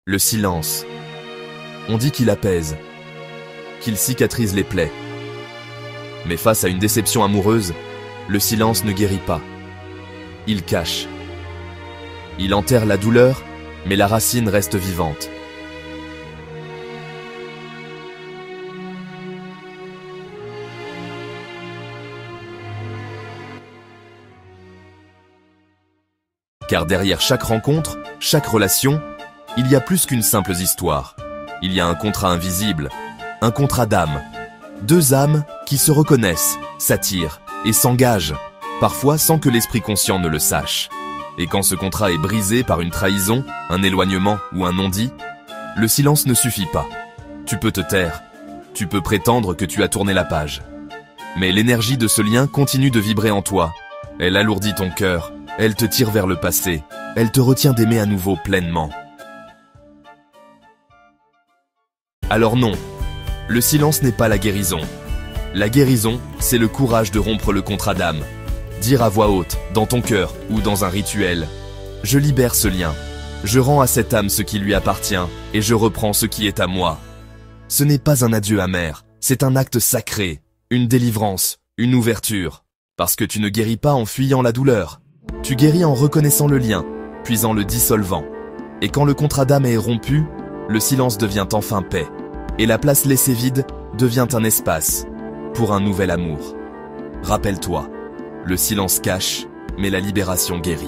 Le silence. On dit qu'il apaise, qu'il cicatrise les plaies. Mais face à une déception amoureuse, le silence ne guérit pas. Il cache. Il enterre la douleur, mais la racine reste vivante. Car derrière chaque rencontre, chaque relation, il y a plus qu'une simple histoire. Il y a un contrat invisible, un contrat d'âme. Deux âmes qui se reconnaissent, s'attirent et s'engagent, parfois sans que l'esprit conscient ne le sache. Et quand ce contrat est brisé par une trahison, un éloignement ou un non-dit, le silence ne suffit pas. Tu peux te taire, tu peux prétendre que tu as tourné la page. Mais l'énergie de ce lien continue de vibrer en toi. Elle alourdit ton cœur, elle te tire vers le passé, elle te retient d'aimer à nouveau pleinement. Alors non, le silence n'est pas la guérison. La guérison, c'est le courage de rompre le contrat d'âme. Dire à voix haute, dans ton cœur ou dans un rituel, « Je libère ce lien, je rends à cette âme ce qui lui appartient et je reprends ce qui est à moi. » Ce n'est pas un adieu amer, c'est un acte sacré, une délivrance, une ouverture. Parce que tu ne guéris pas en fuyant la douleur. Tu guéris en reconnaissant le lien, puis en le dissolvant. Et quand le contrat d'âme est rompu, le silence devient enfin paix. Et la place laissée vide devient un espace pour un nouvel amour. Rappelle-toi, le silence cache, mais la libération guérit.